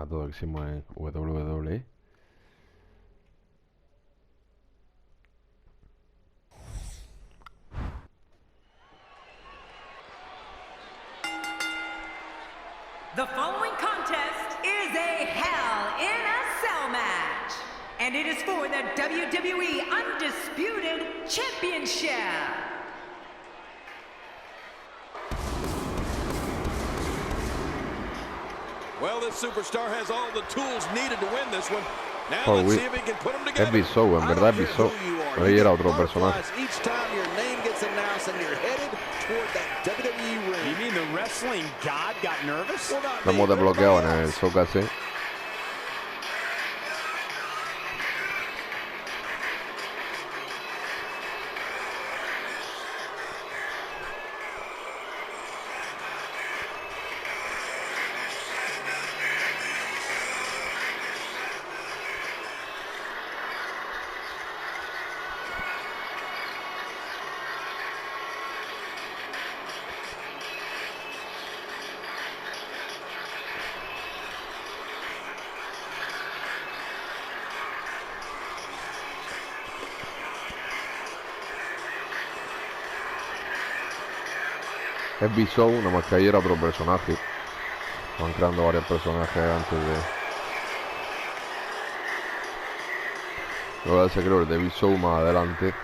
todo lo que hicimos en WWE. The following contest is a Hell in a Cell match, and it is for the WWE Undisputed Championship. Well, this superstar has all the tools needed to win this one. Now let's see if he can put them together. Es Bisou, en verdad es Bisou. Pero ahí era otro personaje. Each time your name gets announced and you're headed toward that WWE ring. You mean the wrestling god got nervous? Lo hemos desbloqueado en el showcase. Es Bisou, nomás que ahí era otro personaje. Van creando varios personajes antes de... Luego ese creo el de Bisou más adelante.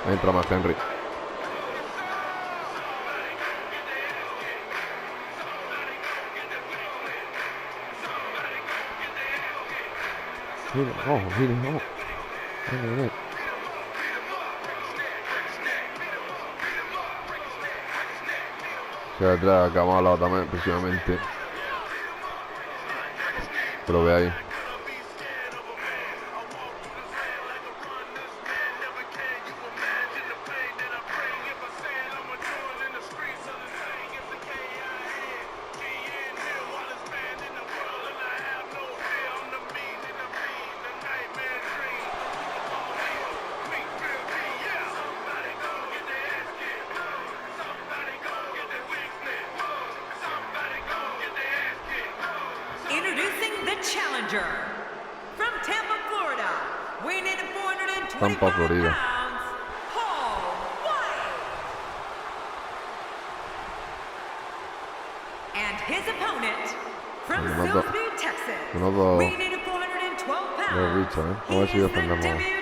Entra más Henry. Mira. Se atrás a Kamala también, precisamente. Pero ve ahí. Challenger from Tampa, Florida, weighing in at 425 Tampa, Florida. pounds, Paul Wight. And his opponent from Silsbee, Texas, weighing in at 412 pounds, he is the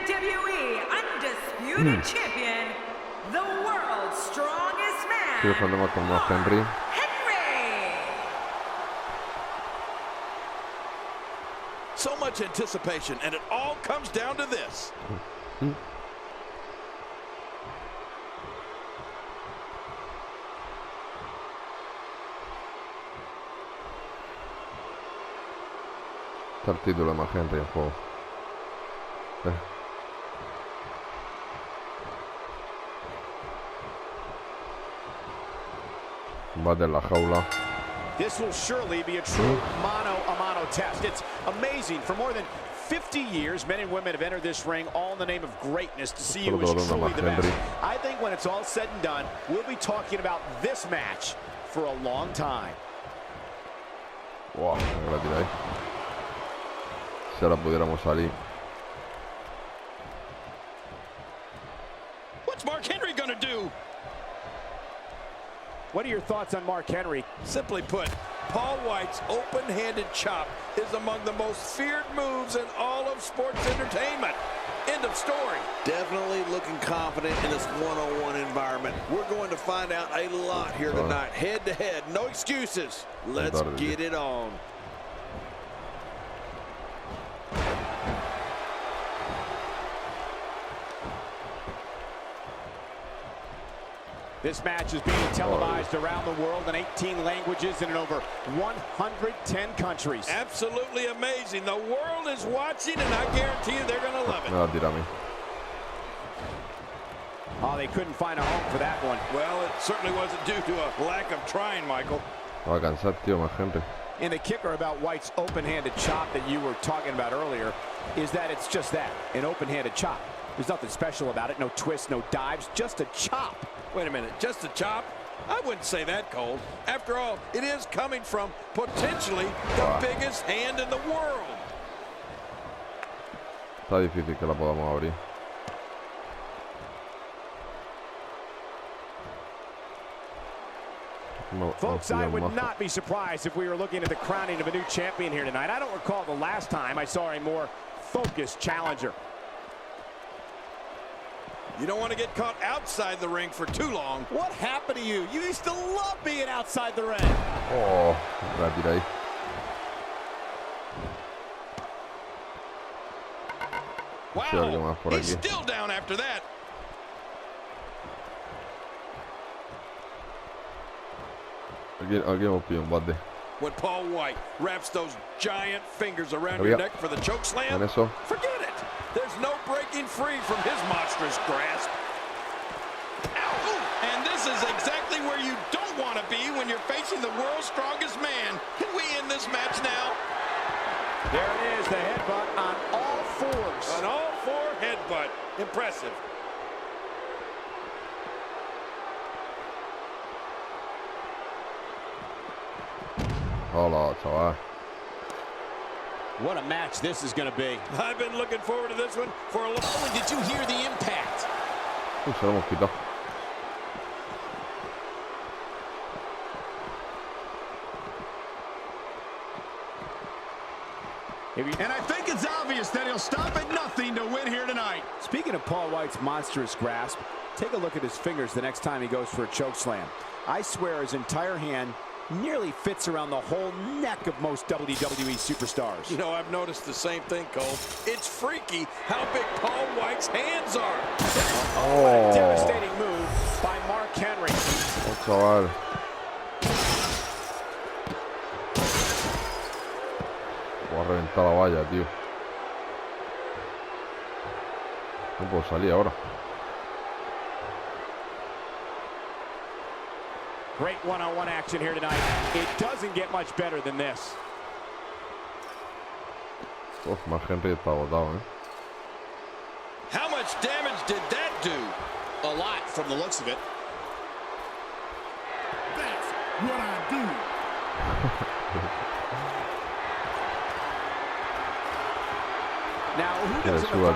WWE Undisputed Champion, the world's strongest man, Henry. So much anticipation, and it all comes down to this. Está el título de más Henry en juego. Combate en la jaula. This will surely be a true mano-a-mano test. It's amazing. For more than 50 years, men and women have entered this ring all in the name of greatness to see who is truly the best. I think when it's all said and done, we'll be talking about this match for a long time. Wow, me la tiré ahí. Si ahora pudiéramos salir. What's Mark Henry gonna do? What are your thoughts on Mark Henry? Simply put, Paul Wight's open-handed chop is among the most feared moves in all of sports entertainment. End of story. Definitely looking confident in this one-on-one environment. We're going to find out a lot here tonight. Head-to-head, no excuses. Let's get it on. This match is being televised around the world in 18 languages and in over 110 countries. Absolutely amazing. The world is watching, and I guarantee you they're going to love it. Oh, they couldn't find a home for that one. Well, it certainly wasn't due to a lack of trying, Michael. Va a cansar, tío, más gente. And the kicker about Wight's open-handed chop that you were talking about earlier is that it's just that, an open-handed chop. There's nothing special about it, no twists, no dives, just a chop. Wait a minute, just a chop? I wouldn't say that, Cole. After all, it is coming from potentially the biggest hand in the world. Está difícil que la podamos abrir. No, folks, I would not be surprised if we were looking at the crowning of a new champion here tonight. I don't recall the last time I saw a more focused challenger. You don't want to get caught outside the ring for too long. What happened to you? You used to love being outside the ring. Oh, la tiré ahí. Wow, he's still down after that. Aquí hemos pillado un bate. When Paul Wight wraps those giant fingers around your neck for the choke slam, forget it. There's no breaking free from his monstrous grasp. Ow! And this is exactly where you don't want to be when you're facing the world's strongest man. Can we end this match now? There it is, the headbutt on all fours. An all-four headbutt. Impressive. Hola, chaval. What a match this is going to be. I've been looking forward to this one for a long time. Oh, did you hear the impact? Se lo hemos quitado. And I think it's obvious that he'll stop at nothing to win here tonight. Speaking of Paul Wight's monstrous grasp, take a look at his fingers the next time he goes for a choke slam. I swear his entire hand nearly fits around the whole neck of most WWE superstars. You know, I've noticed the same thing, Cole. It's freaky how big Paul Wight's hands are. Oh, what a devastating move by Mark Henry. Oh, chaval. Voy a reventar la valla, tío. No puedo salir ahora. Great one-on-one action here tonight. It doesn't get much better than this. Uf, Mark Henry está botado, ¿eh? How much damage did that do? A lot from the looks of it. That's what I do. Now, who doesn't I'll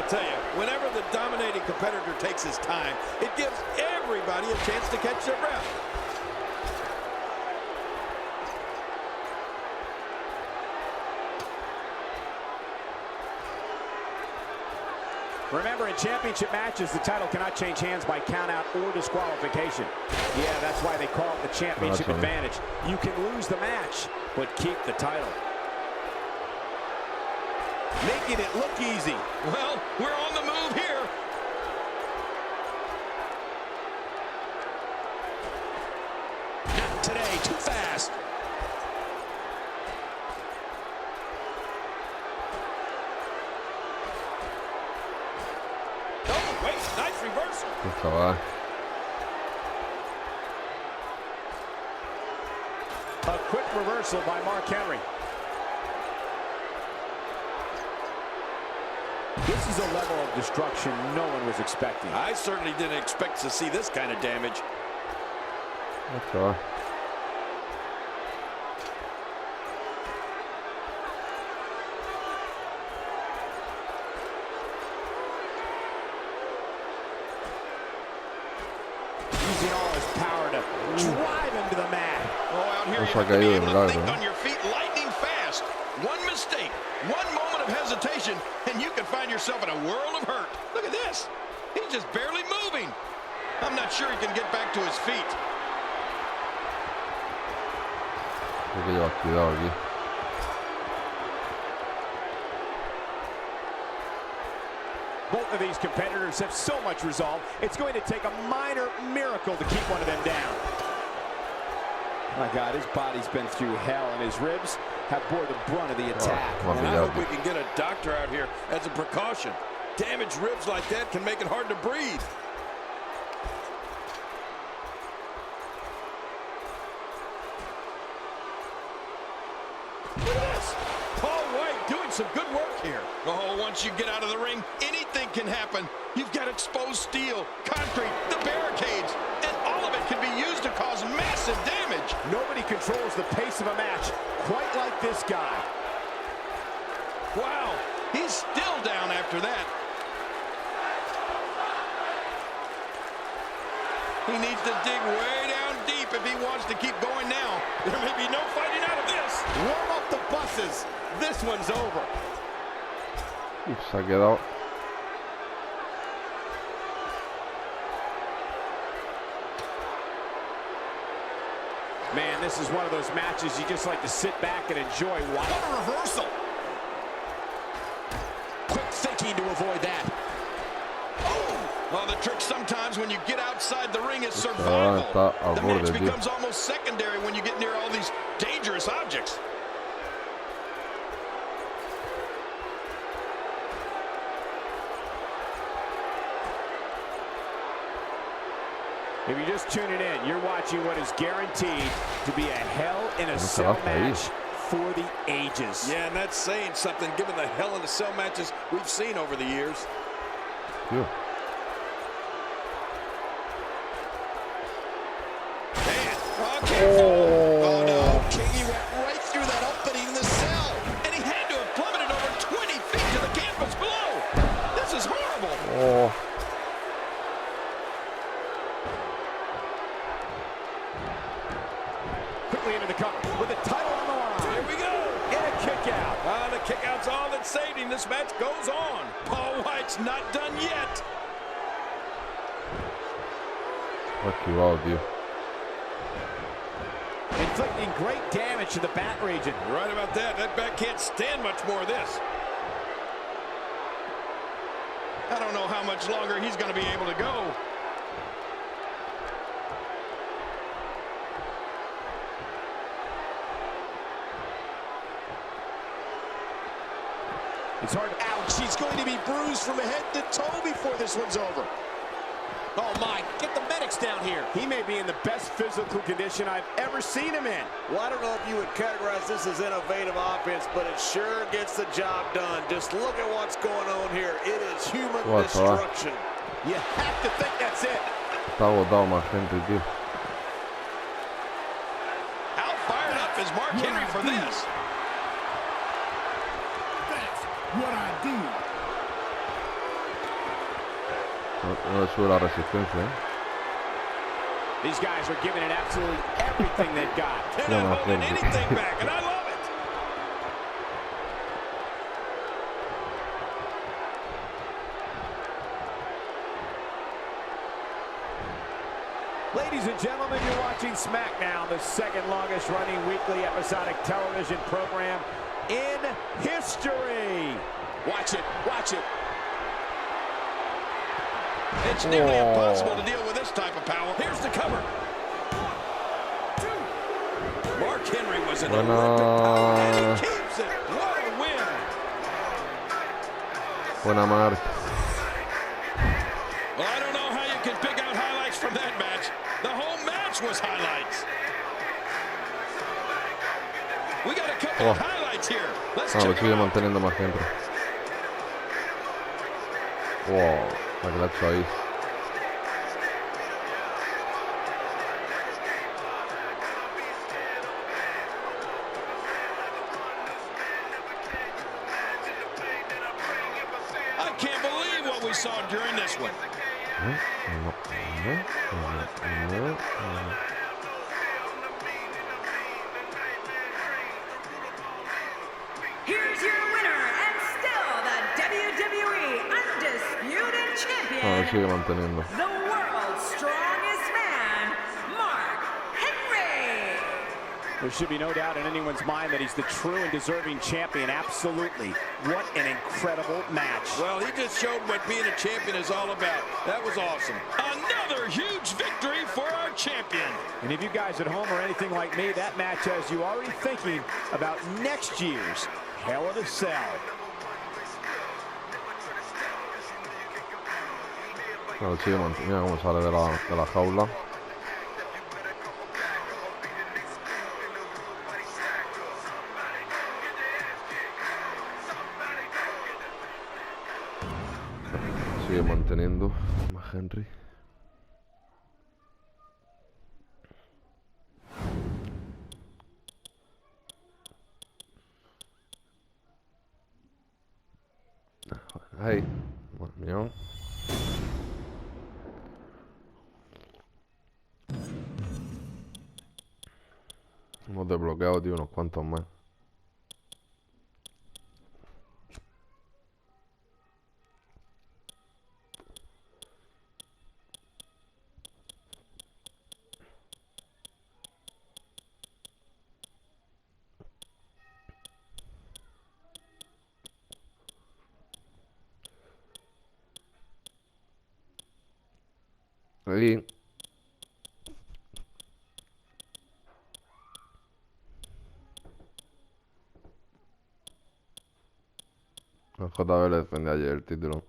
tell you, whenever the dominating competitor takes his time, it gives everybody a chance to catch their breath. Remember, in championship matches, the title cannot change hands by countout or disqualification. Yeah, that's why they call it the championship advantage. You can lose the match, but keep the title. Making it look easy. Well, we're on the move here. Not today, too fast. Oh, wait, nice reversal. Chaval. A quick reversal by Mark Henry. This is a level of destruction no one was expecting. I certainly didn't expect to see this kind of damage. That's all right. Using all his power to drive him to the mat. Oh, out here you have to be able to think on your feet lightning fast. One mistake, one moment of hesitation, and you can find yourself in a world of hurt. Look at this. He's just barely moving. I'm not sure he can get back to his feet. Hay que llevar cuidado aquí. Both of these competitors have so much resolve, it's going to take a minor miracle to keep one of them down. My God, his body's been through hell, and his ribs have bore the brunt of the attack. And I hope we can get a doctor out here as a precaution. Damaged ribs like that can make it hard to breathe. Oh, once you get out of the ring, anything can happen. You've got exposed steel, concrete, the barricades, and all of it can be used to cause massive damage. Nobody controls the pace of a match quite like this guy. Wow, he's still down after that. He needs to dig way down deep if he wants to keep going now. There may be no fighting out of this. Warm up the buses. This one's over. Uf, se ha quedado. Man, this is one of those matches you just like to sit back and enjoy. What a reversal. Quick thinking to avoid that. Well, the trick sometimes when you get outside the ring is survival. The match becomes almost secondary when you get near all these dangerous objects. If you're just tuning in, you're watching what is guaranteed to be a Hell in a Cell match for the ages. Yeah, and that's saying something given the Hell in a Cell matches we've seen over the years. Yeah. Oh no, King went right through that opening in the cell, and he had to have plummeted over 20 feet to the canvas below. This is horrible. Oh. Quickly into the cover with the title on the line. Here we go. And a kick out. The kick out's all that saved him. This match goes on. Paul Wight's not done yet. Esquivado, tío. Inflicting great damage to the back region. You're right about that. That back can't stand much more of this. I don't know how much longer he's going to be able to go. It's hard. Ouch, he's going to be bruised from head to toe before this one's over. Oh my, get the medics down here. He may be in the best physical condition I've ever seen him in. Well, I don't know if you would categorize this as innovative offense, but it sure gets the job done. Just look at what's going on here. It is human destruction. You have to think that's it. Está agotado más gente, tío. How fired up is Mark Henry for this? That's what I do. No le sube la resistencia, ¿eh? These guys are giving it absolutely everything they've got. They're not holding anything back, and I love it. Ladies and gentlemen, you're watching SmackDown, the second longest running weekly episodic television program in history. Watch it, watch it. It's nearly impossible to deal with this type of power. Here's the cover. Mark Henry was an electric power, and he keeps it. What a win. Buena Mark. Well, I don't know how you can pick out highlights from that match. The whole match was highlights. We got a couple of highlights here. Let's check Lo sigue them out. manteniendo más gente. Wow, la que la ha hecho ahí. I can't believe what we saw during this one. Here's your winner and still the WWE Undisputed Champion, Sigue manteniendo. the world's strongest man, Mark Henry. There should be no doubt in anyone's mind that he's the true and deserving champion. Absolutely. What an incredible match. Well, he just showed what being a champion is all about. That was awesome. Another huge victory for our champion. And if you guys at home are anything like me, that match has you already thinking about next year's Hell in a Cell. Claro, sigue manteniendo. Mira cómo sale de la jaula. Sigue manteniendo más Henry. Ahí, madre mía. Hemos desbloqueado, tío, unos cuantos más. Ahí. El JB le defendió ayer el título.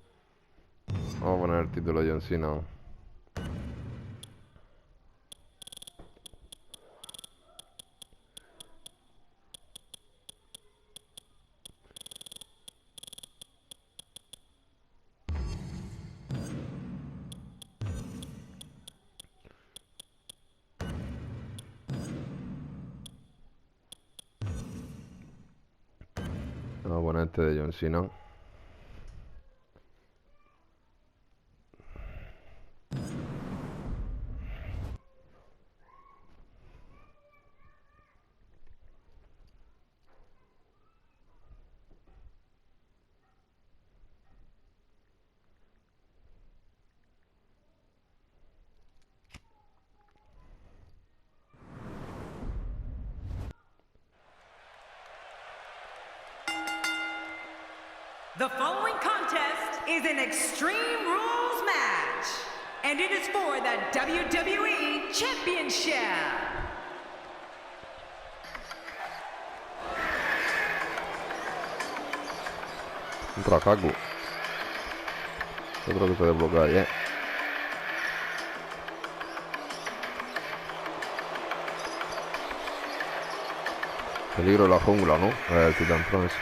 Vamos a poner el título de John Cena. Vamos a poner este de John Cena. The following contest is an Extreme Rules match, and it is for the WWE Championship. Contra Haku. Otro que se desbloquea ayer. Peligro de la jungla, ¿no? El Titan Trance.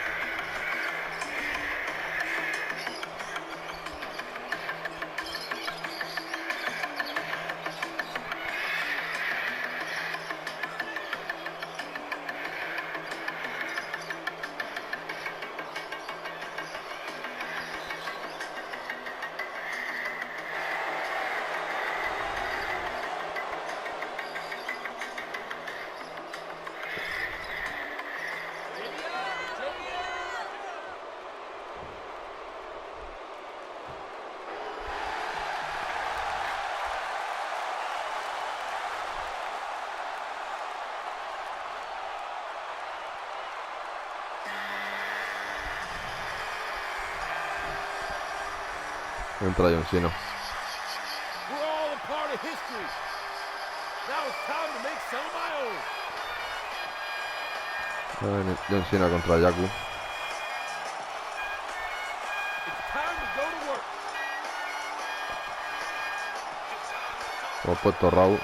Entra John Cena. We're all a part of history. Now it's time to make some of my own. John Cena contra Haku. It's time to go to work. Hemos puesto Raúl.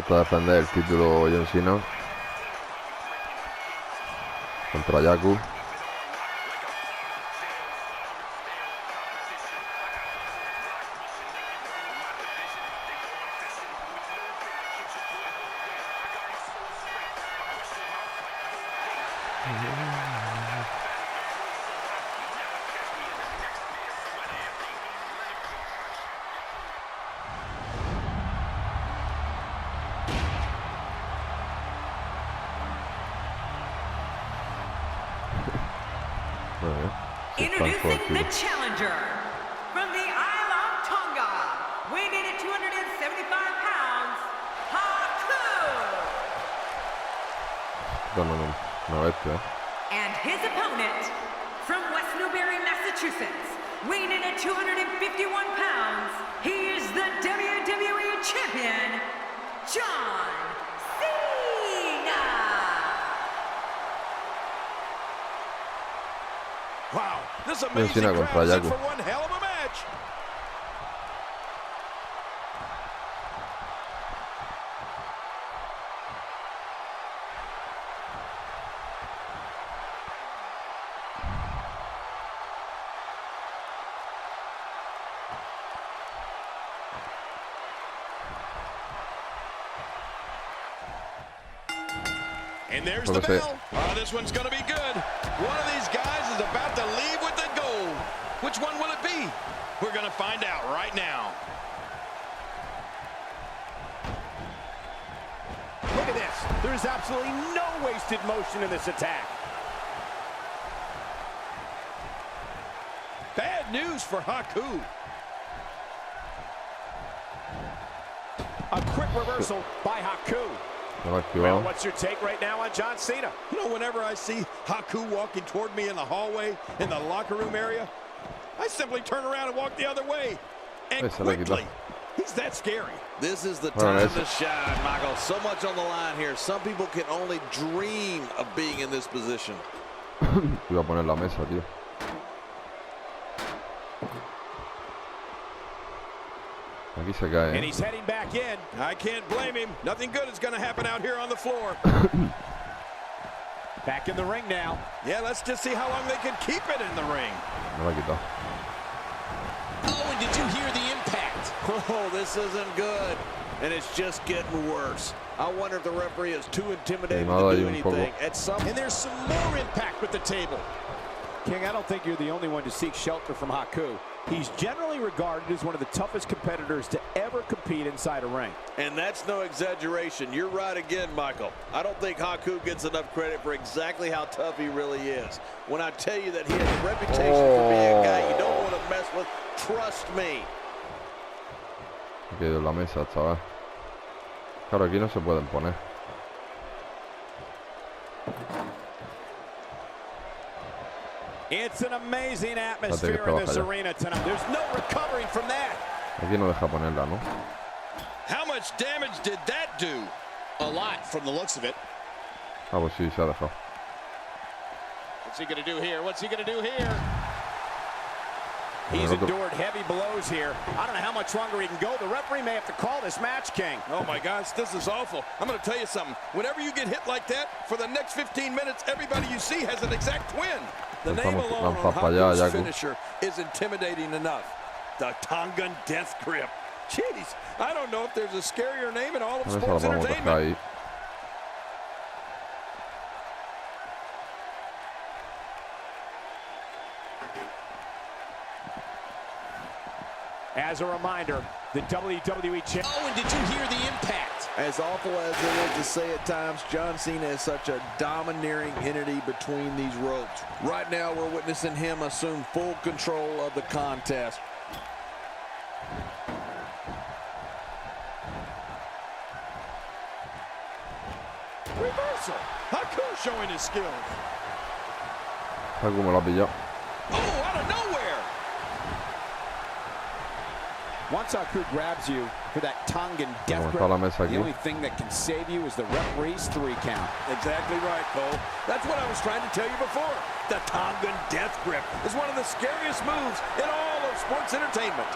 Trata de defender el título John Cena contra Haku. Introducing the challenger from the Isle of Tonga, weighing in at 275 pounds, Haku. No, bestia. And his opponent from West Newbury, Massachusetts, weighing in at 251 pounds, he is the WWE Champion, John Cena. Wow, this amazing crowd is in for one hell of a match. And there's the bell. Oh, this one's going to be good. One of these guys is about to leave with the gold. Which one will it be? We're going to find out right now. Look at this. There's absolutely no wasted motion in this attack. Bad news for Haku. A quick reversal by Haku. Well, what's your take right now on John Cena? You know, whenever I see Haku walking toward me in the hallway, in the locker room area, I simply turn around and walk the other way. And quickly. He's that scary. This is the time to shine, Michael. So much on the line here. Some people can only dream of being in this position. Iba a poner la mesa, tío. Aquí se cae. And he's heading back in. I can't blame him. Nothing good is going to happen out here on the floor. Back in the ring now. Yeah, let's just see how long they can keep it in the ring. No la quitó. Oh, and did you hear the impact? Oh, this isn't good. And it's just getting worse. I wonder if the referee is too intimidated to do anything. And there's some more impact with the table. King, I don't think you're the only one to seek shelter from Haku. He's generally regarded as one of the toughest competitors to ever compete inside a ring. And that's no exaggeration. You're right again, Michael. I don't think Haku gets enough credit for exactly how tough he really is. When I tell you that he has a reputation for being a guy you don't want to mess with, trust me. Que la mesa, chaval. Claro, aquí no se pueden poner. It's an amazing atmosphere in this arena tonight. There's no recovering from that. Aquí no deja ponerla, ¿no? How much damage did that do? A lot from the looks of it. Ah, pues sí, se ha dejado. What's he going to do here? What's he going to do here? He's endured heavy blows here. I don't know how much longer he can go. The referee may have to call this match, King. Oh, my gosh, this is awful. I'm going to tell you something. Whenever you get hit like that, for the next 15 minutes, everybody you see has an exact twin. The name alone on Haku's finisher is intimidating enough. The Tongan Death Grip. Jeez, I don't know if there's a scarier name in all of sports entertainment. As a reminder, the WWE champ. Oh, and did you hear the impact? As awful as it is to say at times, John Cena is such a domineering entity between these ropes. Right now, we're witnessing him assume full control of the contest. Reversal. Haku showing his skills. Haku me lo ha pillado. Oh, out of nowhere. Once Haku grabs you for that Tongan death grip, the only thing that can save you is the referee's 3 count. Exactly right, Cole. That's what I was trying to tell you before. The Tongan death grip is one of the scariest moves in all of sports entertainment.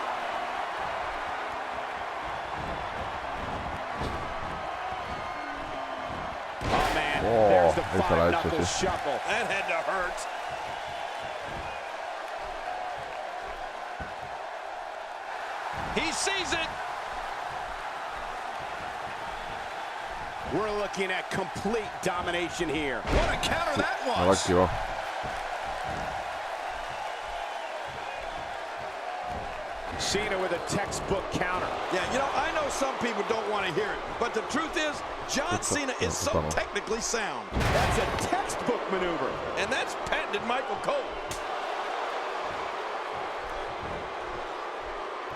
Oh, man, there's the 5-knuckle shuffle. That had to hurt. He sees it. We're looking at complete domination here. What a counter that was. Cena with a textbook counter. Yeah, you know, I know some people don't want to hear it, but the truth is, John Cena is so technically sound. That's a textbook maneuver. And that's patented Michael Cole.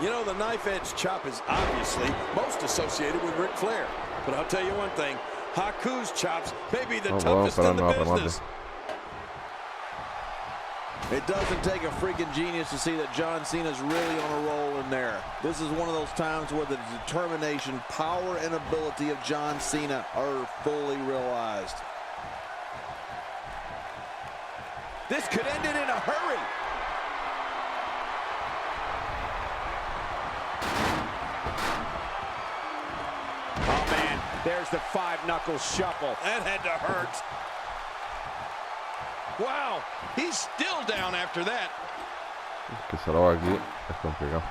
You know, the knife-edge chop is obviously most associated with Ric Flair. But I'll tell you one thing, Haku's chops may be the toughest in the business. It doesn't take a freaking genius to see that John Cena's really on a roll in there. This is one of those times where the determination, power, and ability of John Cena are fully realized. This could end it in a hurry. Oh, man, there's the five-knuckle shuffle. That had to hurt. Wow, he's still down after that. Es que se lo va aquí, es complicado.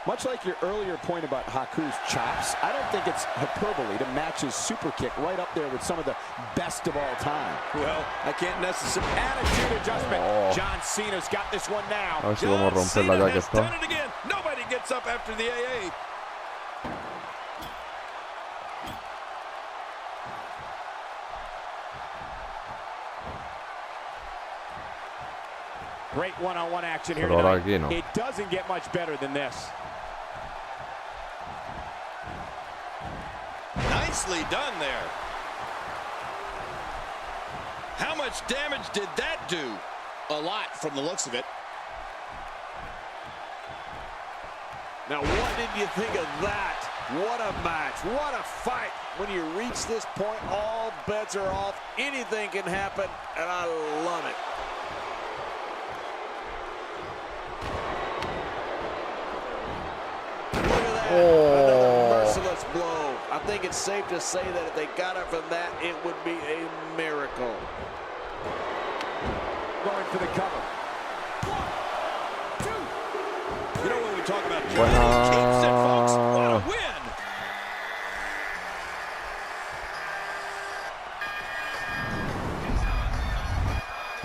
Much like your earlier point about Haku's chops, I don't think it's hyperbole to match his super kick right up there with some of the best of all time. Well, I can't necessarily. Attitude adjustment. John Cena's got this one now. A ver si vamos a romperla ya que está. Done it again. Nobody gets up after the AA. Great one-on-one action here Pero ahora tonight. aquí no. It doesn't get much better than this. Nicely done there. How much damage did that do? A lot from the looks of it. Now, what did you think of that? What a match. What a fight. When you reach this point, all bets are off. Anything can happen, and I love it. Look at that. Another merciless blow. I think it's safe to say that if they got it from that, it would be a miracle. Going for the cover. 1, 2. You know when we talk about Jurassic, Buena. keeps it, folks. What a win.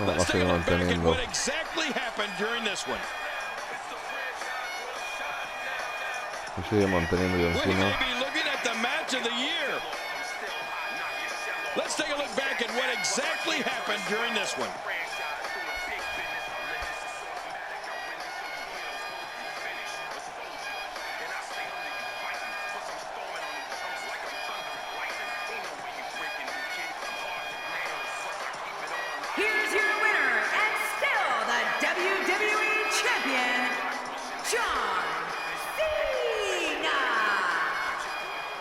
Let's take a look back at what exactly happened during this one. Sigue manteniendo yo We encima. may be looking at the match of the year. Let's take a look back at what exactly happened during this one. Here's your winner and still the WWE Champion, John Cena.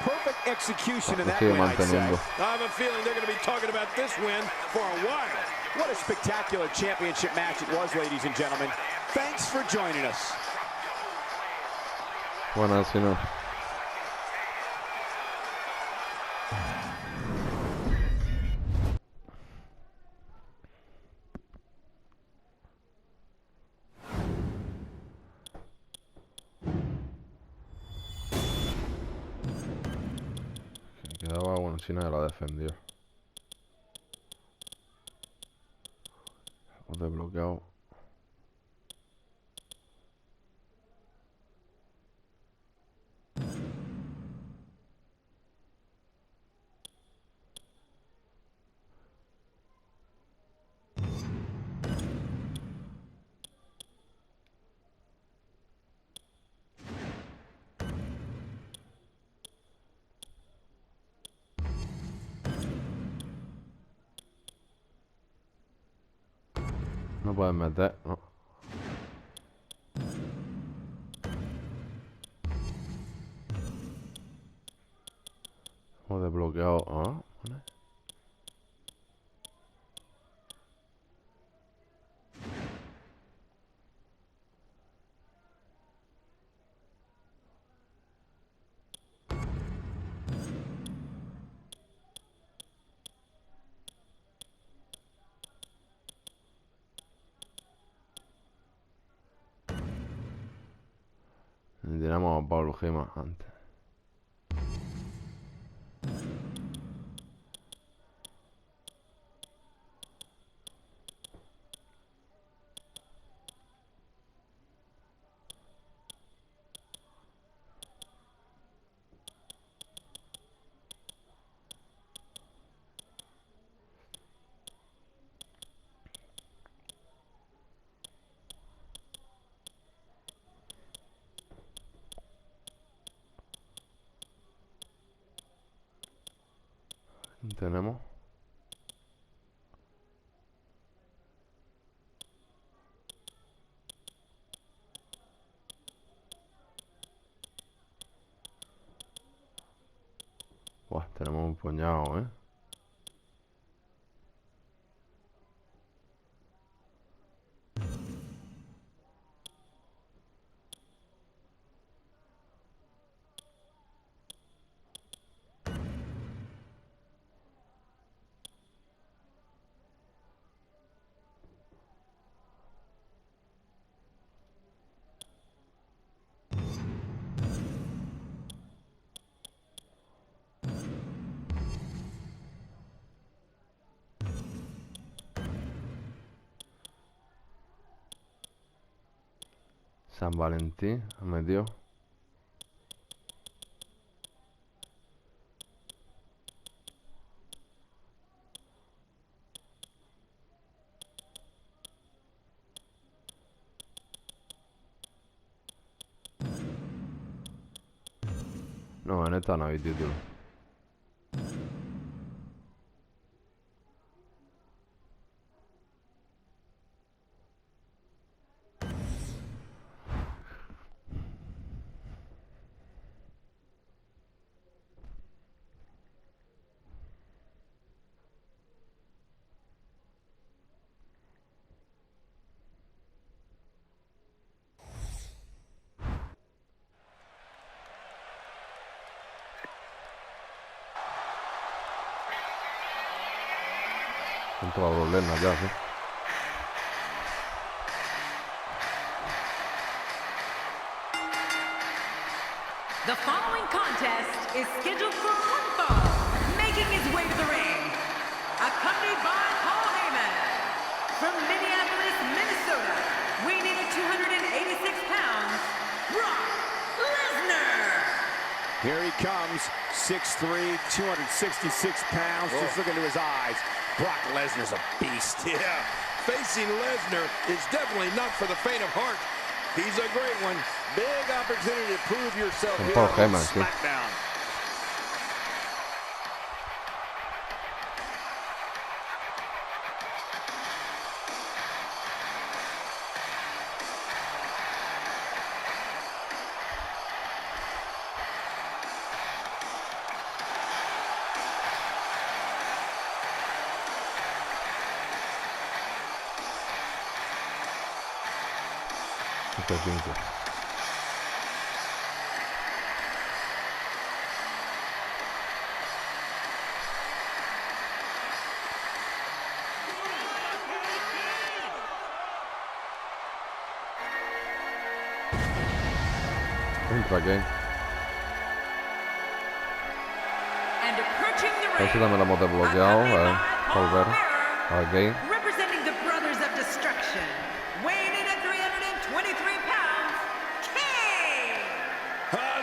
Perfect execution in that Sigue win, I'd say. manteniendo. I have a feeling they're going to be talking about this win for a while. What a spectacular championship match it was, ladies and gentlemen. Thanks for joining us. Buena, si no. Quedaba bueno, China la defendió. Hemos desbloqueado. No pueden meter, no. Hemos desbloqueado. Ah, vale. Tenemos a Pablo Gema antes. Tenemos. Buah, tenemos un puñado, ¿eh? San Valentín, ha metido. No, en esta no hay título. Contra los Lesnar ya, ¿sí? The following contest is scheduled for one fall, making his way to the ring, accompanied by Paul Heyman, from Minneapolis, Minnesota, weighing in at 286 pounds, Brock Lesnar. Here he comes, 6'3", 266 pounds. Just look into his eyes. Brock Lesnar's a beast. Yeah, facing Lesnar is definitely not for the faint of heart. He's a great one. Big opportunity to prove yourself here Paul on Heyman, sí. SmackDown. Entra Kane. And approaching the Ese ring, también lo hemos desbloqueado. Volver a Kane. representing the Brothers of Destruction, weighing in at 323 pounds, Kane.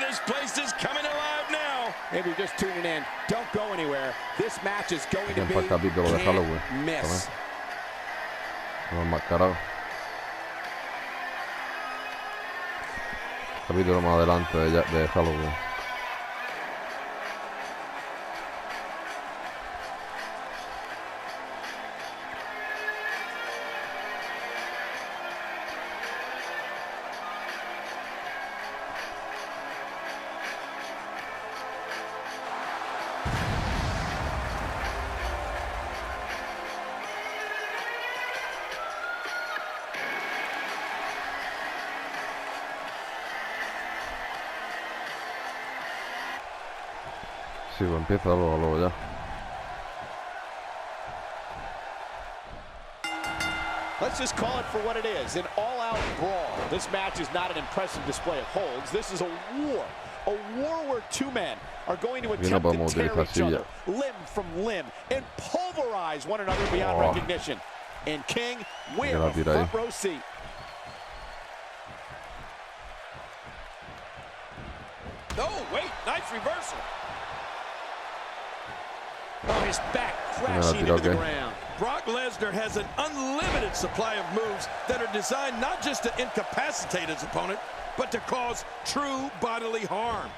This place is coming alive now. If you're just tuning in, don't go anywhere. This match is going to Bien be para el capítulo de Halloween. can't miss. Los enmascarados. Capítulo más adelante de Halloween. Sí, pues empieza luego ya. Let's just call it for what it is, an all-out brawl. This match is not an impressive display of holds. This is a war where two men are going to attempt to tear each other limb from limb and pulverize one another beyond recognition. And King, we're in the front row seat. Oh, wait, nice reversal. Oh, his back crashing into the ground. Brock Lesnar has an unlimited supply of moves that are designed not just to incapacitate his opponent, but to cause true bodily harm.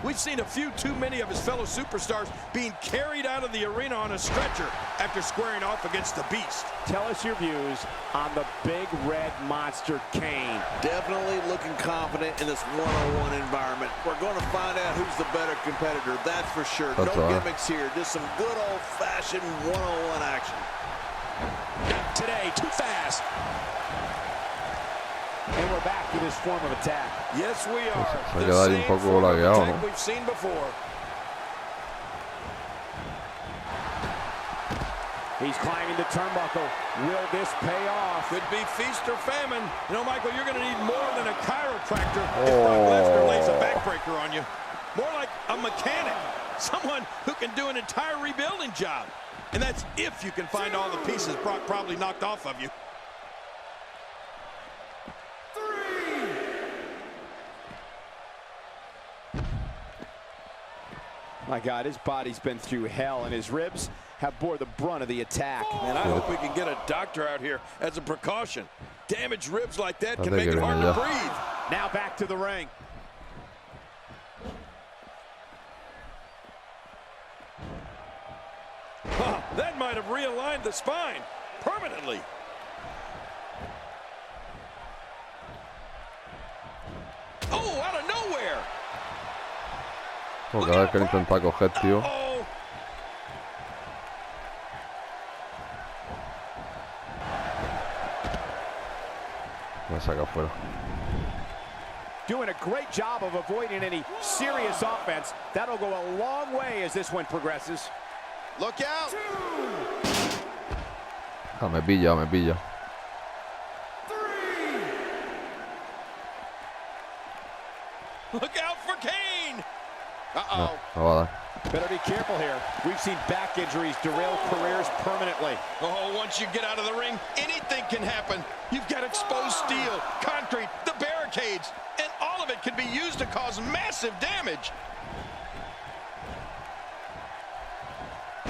We've seen a few too many of his fellow superstars being carried out of the arena on a stretcher after squaring off against the Beast. Tell us your views on the big red monster Kane. Definitely looking confident in this one-on-one environment. We're going to find out who's the better competitor, that's for sure. No gimmicks here, just some good old-fashioned one-on-one action. Not today, too fast. And we're back to this form of attack. Yes, we are. Se queda ahí un poco lagueado, ¿no? We've seen before. He's climbing the turnbuckle. Will this pay off? Could be feast or famine. You know, Michael, you're going to need more than a chiropractor if Brock Lesnar lays a backbreaker on you. More like a mechanic. Someone who can do an entire rebuilding job. And that's if you can find all the pieces Brock probably knocked off of you. My God, his body's been through hell, and his ribs have bore the brunt of the attack. And I hope we can get a doctor out here as a precaution. Damaged ribs like that can make it hard to breathe. Now back to the ring. That might have realigned the spine permanently. Oh, out of nowhere. Cada vez que intenta coger, tío. Me saca afuera. Doing a great job of avoiding any serious offense. That'll go a long way as this one progresses. Look out. Ah, me pilla, me pilla. Look out for Kane. No, no va a dar. Better be careful here. We've seen back injuries derail careers permanently. Oh, once you get out of the ring, anything can happen. You've got exposed steel, concrete, the barricades, and all of it can be used to cause massive damage.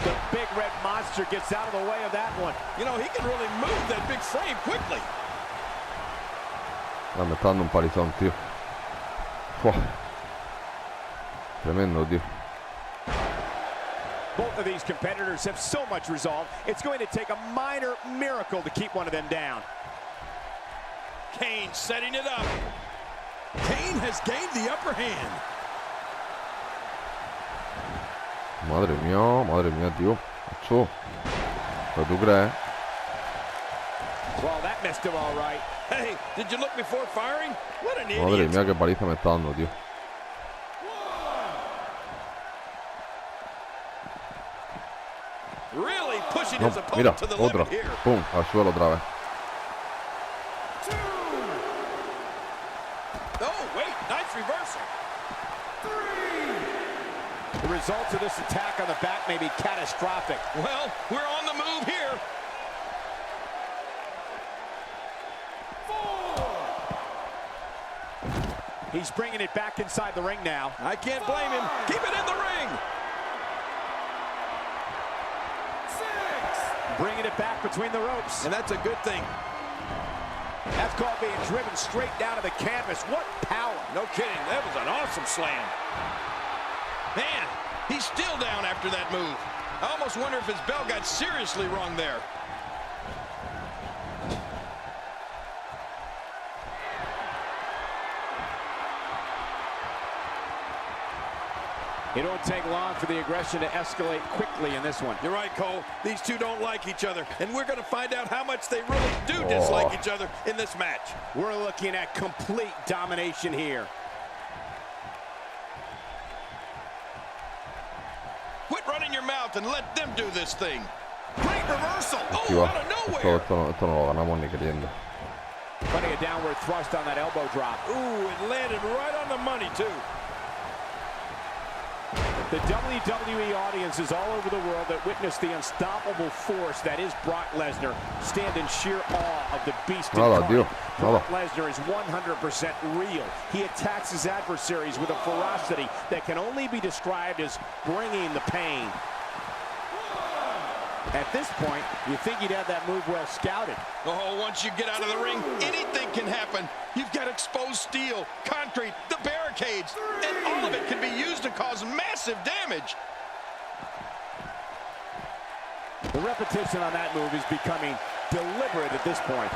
The big red monster gets out of the way of that one. You know, he can really move that big frame quickly. Me está dando un palizón, tío. Uf. Tremendo, tío. Both of these competitors have so much resolve, it's going to take a minor miracle to keep one of them down. Kane setting it up. Kane has gained the upper hand. Madre mía, tío. Macho. ¿Pero tú crees? Well, that missed him all right. Hey, did you look before firing? What an idiot. Madre mía, qué paliza me está dando, tío. Really pushing No, his mira, opponent to the otra. limit here. Pum, al suelo otra vez. Oh, wait, nice reversal. The results of this attack on the back may be catastrophic. Well, we're on the move here. He's bringing it back inside the ring now. I can't blame him. Keep it in the ring. Bringing it back between the ropes. And that's a good thing. That's called being driven straight down to the canvas. What power. No kidding. That was an awesome slam. Man, he's still down after that move. I almost wonder if his bell got seriously wrong there. It won't take long for the aggression to escalate quickly in this one. You're right, Cole. These two don't like each other, and we're going to find out how much they really do dislike each other in this match. We're looking at complete domination here. Quit running your mouth and let them do this thing. Great reversal. Oh, out of nowhere. Esto no lo ganamos ni queriendo. Putting a downward thrust on that elbow drop. Ooh, it landed right on the money, too. The WWE audiences all over the world that witness the unstoppable force that is Brock Lesnar stand in sheer awe of the beast incarnate. Brock Lesnar is 100% real. He attacks his adversaries with a ferocity that can only be described as bringing the pain. At this point, you think he'd have that move well scouted. Oh, once you get out of the ring, anything can happen. You've got exposed steel, concrete, the barricades, and all of it can be used to cause massive damage. The repetition on that move is becoming deliberate at this point.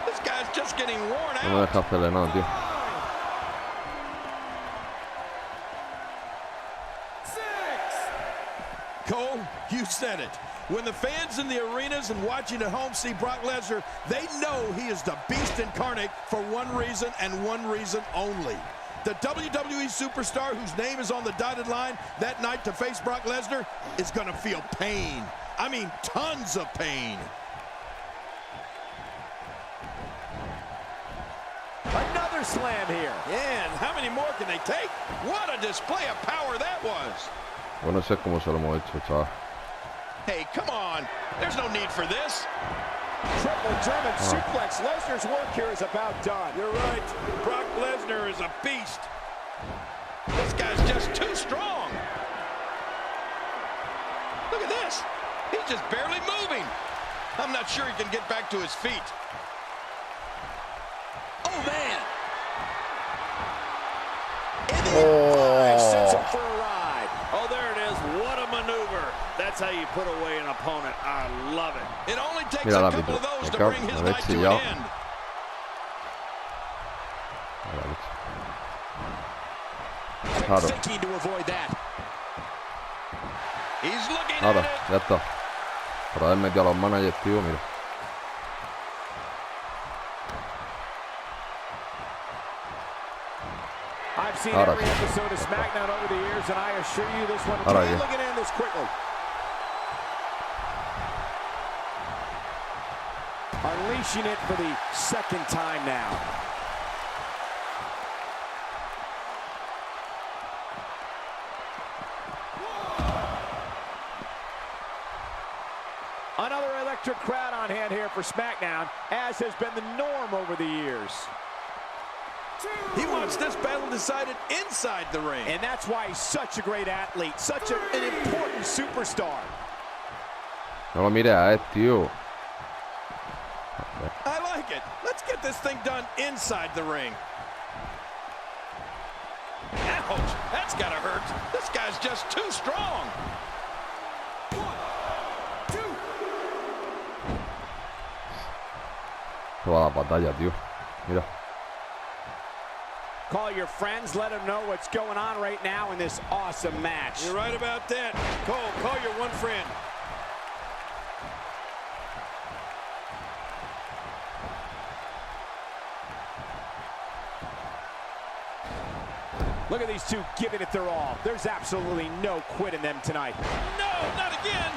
This guy's just getting worn No me out. deja hacerle nada, tío. Cole, you said it. When the fans in the arenas and watching at home see Brock Lesnar, they know he is the beast incarnate for one reason and one reason only. The WWE superstar whose name is on the dotted line that night to face Brock Lesnar is going to feel pain. I mean, tons of pain. Another slam here. Yeah, and how many more can they take? What a display of power that was. Bueno, sé cómo se lo hemos hecho, chaval. Hey, come on. There's no need for this. Triple German suplex. Lesnar's work here is about done. You're right. Brock Lesnar is a beast. This guy's just too strong. Look at this. He's just barely moving. I'm not sure he can get back to his feet. Oh, man. Sends him for a ride. Oh, there it is. What a maneuver. That's how you put away an opponent. I love it. It only takes Mira a el couple árbitro. of those to Acá, bring his a ver night si to ya. an end. Claro. Thinking to avoid that. He's looking Ahora, at it. ya está. Por haber metido a los managers, tío, mira. I've seen Ahora. every episode of SmackDown over the years, and I assure you this one Ahora can't ya. look at end this quickly. Unleashing it for the second time now. Another electric crowd on hand here for SmackDown, as has been the norm over the years. He wants this battle decided inside the ring. And that's why he's such a great athlete, such an important superstar. No lo mires a él, tío. I like it. Let's get this thing done inside the ring. Ouch, that's gotta hurt. This guy's just too strong. Se va a la batalla, tío. Mira. Call your friends, let them know what's going on right now in this awesome match. You're right about that. Cole, call your one friend. Look at these two giving it their all. There's absolutely no quit in them tonight. No, not again.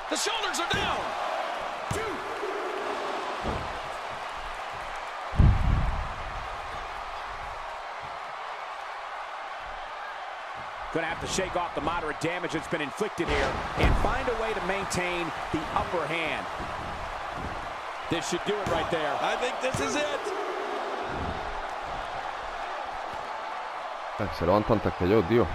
The shoulders are down. Gonna have to shake off the moderate damage that's been inflicted here and find a way to maintain the upper hand. This should do it right there. I think this is it. Se levanta antes que yo, tío.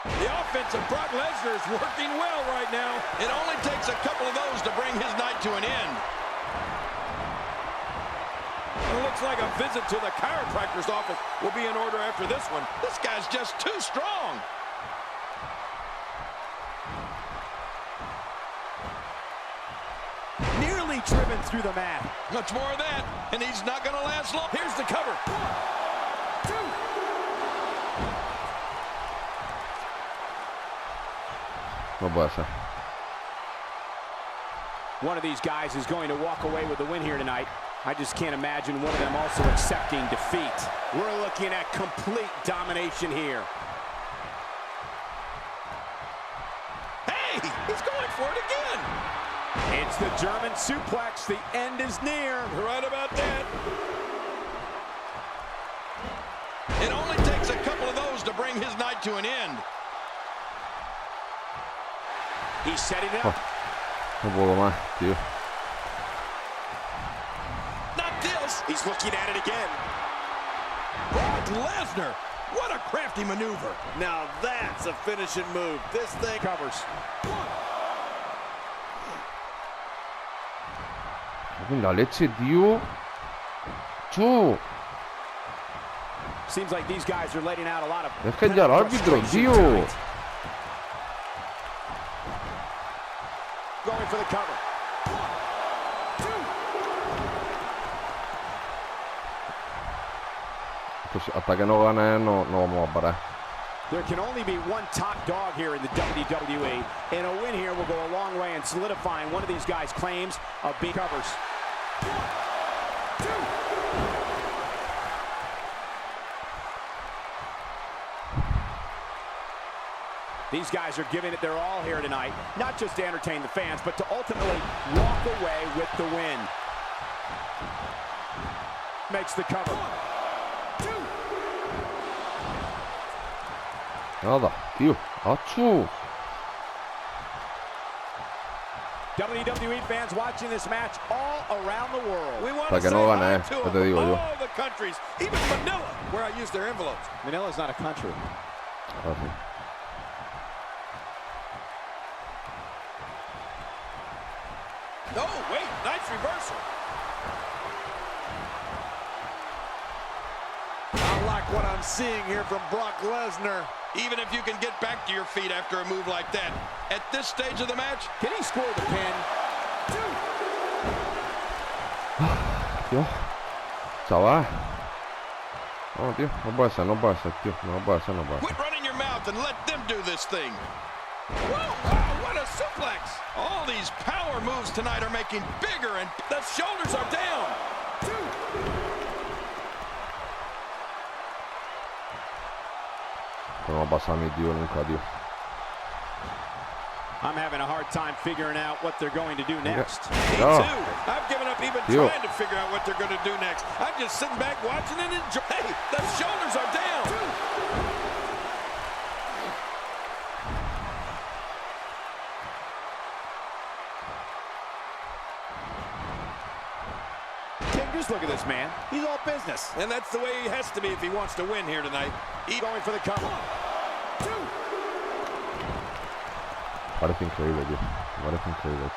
The offense of Brock Lesnar is working well right now. It only takes a couple of those to bring his night to an end. It looks like a visit to the chiropractor's office will be in order after this one. This guy's just too strong. Nearly driven through the mat. Much more of that, and he's not going to last long. Here's the cover. 1, 2. No puede ser. One of these guys is going to walk away with the win here tonight. I just can't imagine one of them also accepting defeat. We're looking at complete domination here. Hey, he's going for it again. It's the German suplex. The end is near. You're right about that. It only takes a couple of those to bring his night to an end. He's setting it up. Un poco más, tío. Not this. He's looking at it again. Lesnar. What a crafty maneuver. Now that's a finishing move. This thing Covers. La leche, tío. Chu. Seems like these guys are letting out a lot of. Dejen ya al árbitro, tío. Going for the cover. Pues hasta que no gane no vamos a parar. There can only be one top dog here in the WWE, and a win here will go a long way in solidifying one of these guys' claims of being covers. These guys are giving it their all here tonight, not just to entertain the fans, but to ultimately walk away with the win. Makes the cover. Nada, tío. Achu. WWE fans watching this match all around the world. We want Para to que no say gane, hi to ya te digo yo. all the countries, even Manila, where I use their envelopes. Manila's not a country. Ahora sí. Oh, wait, nice reversal. I like what I'm seeing here from Brock Lesnar. Even if you can get back to your feet after a move like that, at this stage of the match, Can he score the pin? Tío. Chaval. No, tío. No puede ser, tío. No puede ser. quit running your mouth and let them do this thing. Whoa, wow, what a suplex. All these power moves tonight are making bigger, and the shoulders are down. No va a pasar mi tío nunca, tío. I'm having a hard time figuring out what they're going to do next. Me No. too. I've given up even Tío. trying to figure out what they're going to do next. I'm just sitting back watching and enjoying. Hey, the shoulders are down. King, just look at this man. He's all business. And that's the way he has to be if he wants to win here tonight. Going for the cover. Parece increíble, tío. Parece increíble.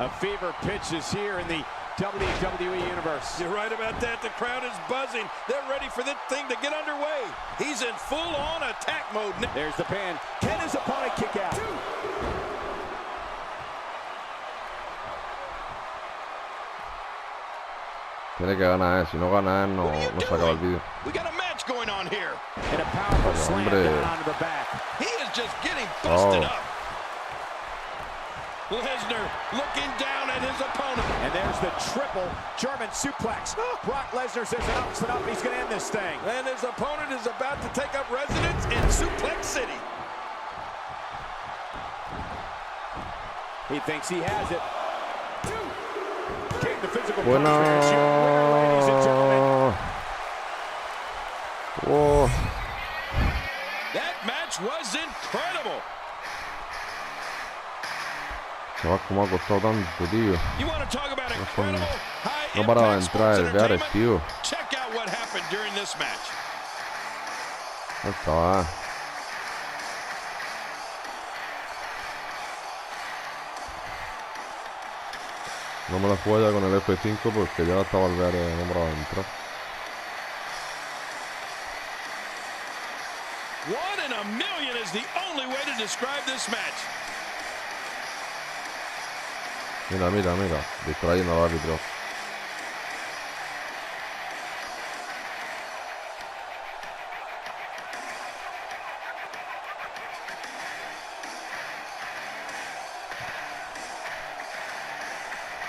A fever pitch is here in the WWE Universe. You're right about that. The crowd is buzzing. They're ready for this thing to get underway. He's in full-on attack mode. There's the pin. Can his opponent kick out? Tiene que ganar, si no gana, no se acaba el vídeo. We got a match going on here. And a powerful Vaya, slam hombre. down onto the back. He is just getting busted Oh. up. Lesnar looking down at his opponent. And there's the triple German suplex. Brock Lesnar says enough's enough. He's going to end this thing. And his opponent is about to take up residence in Suplex City. He thinks he has it. King, the physical Bueno. punch, ladies and gentlemen. Oh. That match was incredible. Chaval, cómo ha costado tanto, tío. You want to talk about incredible No paraba de high-impact entrar sports el Viernes, entertainment? tío. Check out what happened during this match. No, chaval. No me la juego ya con el F5 porque ya estaba el Viernes, no paraba de entrar. One in a million is the only way to describe this match. Mira, mira, mira. Distrayendo al árbitro.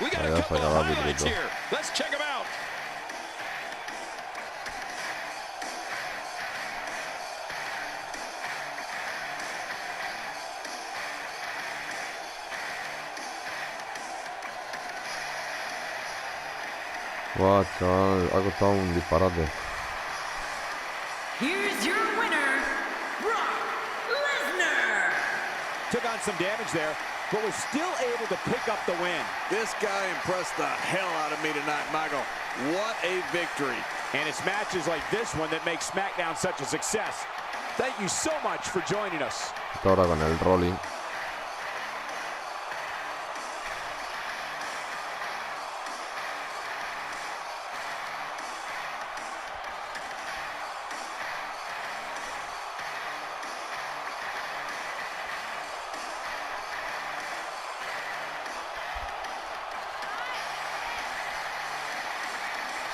We got a Vaya, couple of sacaba highlights árbitro. here. Let's check them out. Guau, chaval, ha costado un disparate. Here's your winner, Brock Lesnar. Took on some damage there, but was still able to pick up the win. This guy impressed the hell out of me tonight, Michael. What a victory. And it's matches like this one that make SmackDown such a success. Thank you so much for joining us. Ahora con el rolling.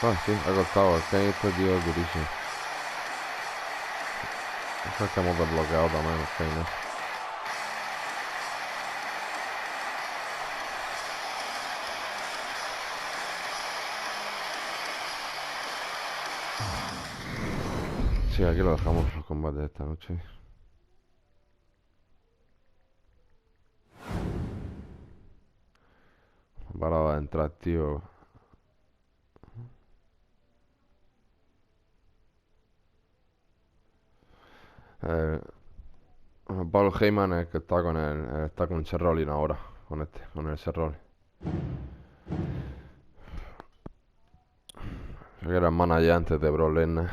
Ah, sí, ha costado. El Kane este tío es durísimo. Eso es que hemos desbloqueado también el Kane. Sí, aquí lo dejamos los combates de esta noche. Parado de entrar, tío. Paul Heyman es el que está con está con Seth Rollins ahora, con el Seth Rollins. Sé que era el manager antes de Brock Lesnar.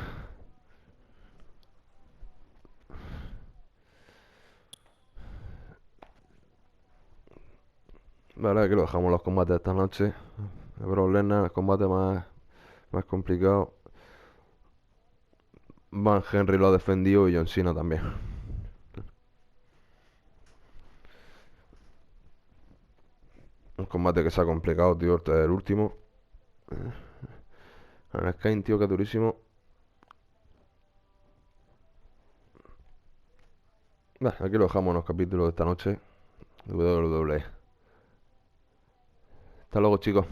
Vale, aquí lo dejamos los combates de esta noche. De Brock Lesnar, el combate más complicado. Van Henry lo ha defendido y John Cena también. Un combate que se ha complicado, tío. Este es el último. El Kane, tío, que durísimo. Vale, aquí lo dejamos en los capítulos de esta noche. WWE. Hasta luego, chicos.